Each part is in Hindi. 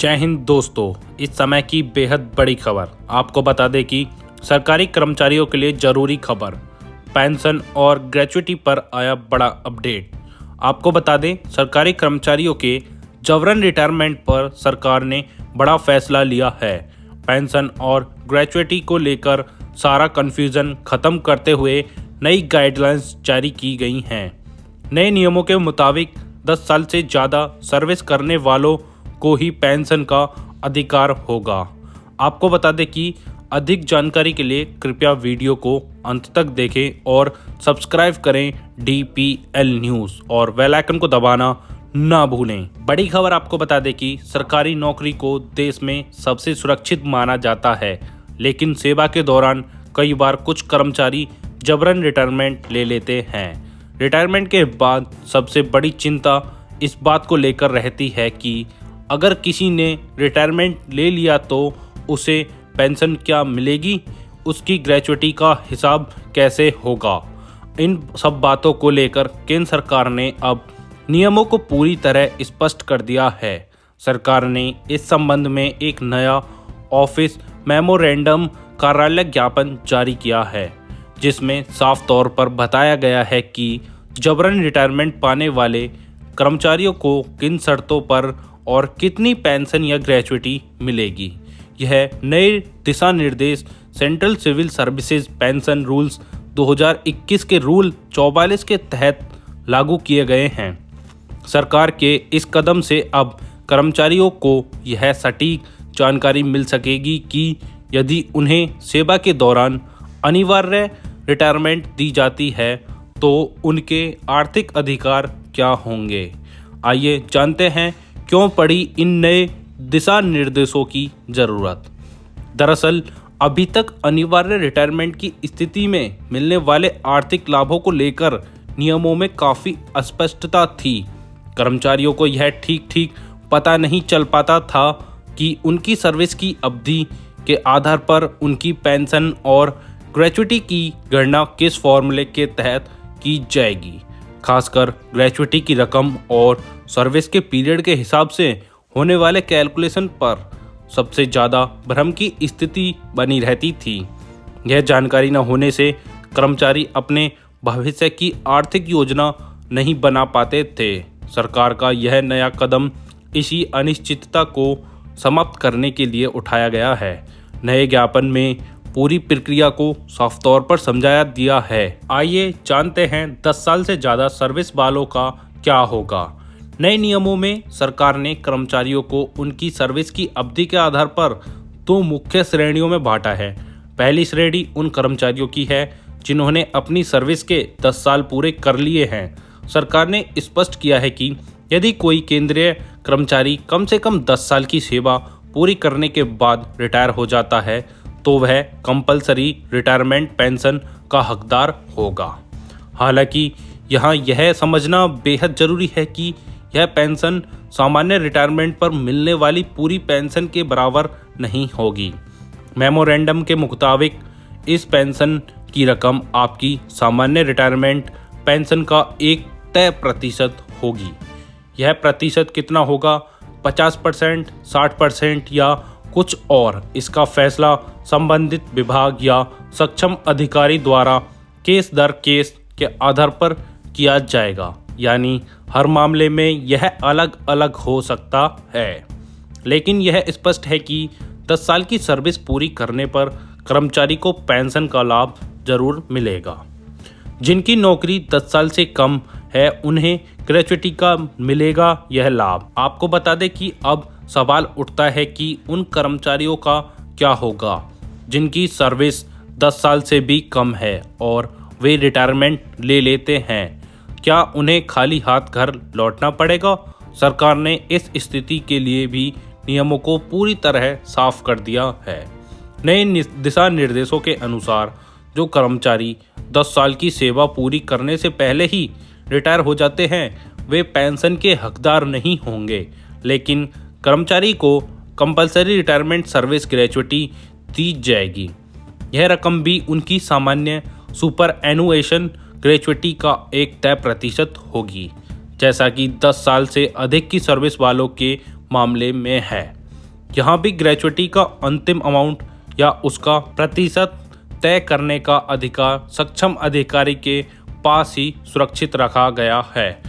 जय हिंद दोस्तों, इस समय की बेहद बड़ी खबर आपको बता दें कि सरकारी कर्मचारियों के लिए जरूरी खबर, पेंशन और ग्रेच्युटी पर आया बड़ा अपडेट। आपको बता दें, सरकारी कर्मचारियों के जबरन रिटायरमेंट पर सरकार ने बड़ा फैसला लिया है। पेंशन और ग्रेच्युटी को लेकर सारा कन्फ्यूजन खत्म करते हुए नई गाइडलाइंस जारी की गई हैं। नए नियमों के मुताबिक 10 साल से ज़्यादा सर्विस करने वालों को ही पेंशन का अधिकार होगा। आपको बता दें कि अधिक जानकारी के लिए कृपया वीडियो को अंत तक देखें और सब्सक्राइब करें DPL न्यूज़ और बेल आइकन को दबाना ना भूलें। बड़ी खबर आपको बता दें कि सरकारी नौकरी को देश में सबसे सुरक्षित माना जाता है, लेकिन सेवा के दौरान कई बार कुछ कर्मचारी जबरन रिटायरमेंट ले लेते हैं। रिटायरमेंट के बाद सबसे बड़ी चिंता इस बात को लेकर रहती है कि अगर किसी ने रिटायरमेंट ले लिया तो उसे पेंशन क्या मिलेगी, उसकी ग्रेच्युटी का हिसाब कैसे होगा। इन सब बातों को लेकर केंद्र सरकार ने अब नियमों को पूरी तरह स्पष्ट कर दिया है। सरकार ने इस संबंध में एक नया ऑफिस मेमोरेंडम कार्यालय ज्ञापन जारी किया है, जिसमें साफ तौर पर बताया गया है कि जबरन रिटायरमेंट पाने वाले कर्मचारियों को किन शर्तों पर और कितनी पेंशन या ग्रेच्युटी मिलेगी। यह नए दिशा निर्देश central civil services pension rules 2021 के रूल 44 के तहत लागू किए गए हैं। सरकार के इस कदम से अब कर्मचारियों को यह सटीक जानकारी मिल सकेगी कि यदि उन्हें सेवा के दौरान अनिवार्य रिटायरमेंट दी जाती है तो उनके आर्थिक अधिकार क्या होंगे। आइए जानते हैं क्यों पड़ी इन नए दिशा निर्देशों की ज़रूरत। दरअसल अभी तक अनिवार्य रिटायरमेंट की स्थिति में मिलने वाले आर्थिक लाभों को लेकर नियमों में काफ़ी अस्पष्टता थी। कर्मचारियों को यह ठीक पता नहीं चल पाता था कि उनकी सर्विस की अवधि के आधार पर उनकी पेंशन और ग्रेच्युटी की गणना किस फॉर्मूले के तहत की जाएगी। खासकर ग्रेच्युटी की रकम और सर्विस के पीरियड के हिसाब से होने वाले कैलकुलेशन पर सबसे ज़्यादा भ्रम की स्थिति बनी रहती थी। यह जानकारी न होने से कर्मचारी अपने भविष्य की आर्थिक योजना नहीं बना पाते थे। सरकार का यह नया कदम इसी अनिश्चितता को समाप्त करने के लिए उठाया गया है। नए ज्ञापन में पूरी प्रक्रिया को साफ तौर पर समझाया दिया है। आइए जानते हैं 10 साल से ज़्यादा सर्विस वालों का क्या होगा। नए नियमों में सरकार ने कर्मचारियों को उनकी सर्विस की अवधि के आधार पर 2 मुख्य श्रेणियों में बांटा है। पहली श्रेणी उन कर्मचारियों की है जिन्होंने अपनी सर्विस के 10 साल पूरे कर लिए हैं। सरकार ने स्पष्ट किया है कि यदि कोई केंद्रीय कर्मचारी कम से कम 10 साल की सेवा पूरी करने के बाद रिटायर हो जाता है तो वह कंपलसरी रिटायरमेंट पेंशन का हकदार होगा। हालांकि यहाँ यह समझना बेहद ज़रूरी है कि यह पेंशन सामान्य रिटायरमेंट पर मिलने वाली पूरी पेंशन के बराबर नहीं होगी। मेमोरेंडम के मुताबिक इस पेंशन की रकम आपकी सामान्य रिटायरमेंट पेंशन का एक तय प्रतिशत होगी। यह प्रतिशत कितना होगा, 50%, 60% या कुछ और, इसका फैसला संबंधित विभाग या सक्षम अधिकारी द्वारा केस दर केस के आधार पर किया जाएगा। यानी हर मामले में यह अलग अलग हो सकता है, लेकिन यह स्पष्ट है कि 10 साल की सर्विस पूरी करने पर कर्मचारी को पेंशन का लाभ जरूर मिलेगा। जिनकी नौकरी 10 साल से कम है उन्हें ग्रेच्युटी का मिलेगा यह लाभ। आपको बता दें कि अब सवाल उठता है कि उन कर्मचारियों का क्या होगा जिनकी सर्विस 10 साल से भी कम है और वे रिटायरमेंट ले लेते हैं। क्या उन्हें खाली हाथ घर लौटना पड़ेगा? सरकार ने इस स्थिति के लिए भी नियमों को पूरी तरह साफ कर दिया है। नए दिशा निर्देशों के अनुसार जो कर्मचारी 10 साल की सेवा पूरी करने से पहले ही रिटायर हो जाते हैं वे पेंशन के हकदार नहीं होंगे, लेकिन कर्मचारी को कंपलसरी रिटायरमेंट सर्विस ग्रेच्युटी दी जाएगी। यह रकम भी उनकी सामान्य सुपर एनुएशन ग्रेच्युटी का एक तय प्रतिशत होगी, जैसा कि 10 साल से अधिक की सर्विस वालों के मामले में है। यहाँ भी ग्रेचुइटी का अंतिम अमाउंट या उसका प्रतिशत तय करने का अधिकार सक्षम अधिकारी के पास ही सुरक्षित रखा गया है।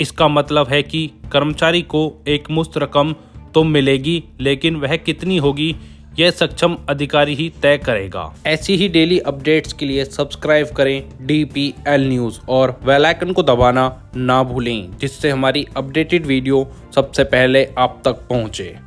इसका मतलब है कि कर्मचारी को एक मुश्त रकम तो मिलेगी, लेकिन वह कितनी होगी यह सक्षम अधिकारी ही तय करेगा। ऐसी ही डेली अपडेट्स के लिए सब्सक्राइब करें DPL न्यूज़ और बेल आइकन को दबाना ना भूलें, जिससे हमारी अपडेटेड वीडियो सबसे पहले आप तक पहुंचे।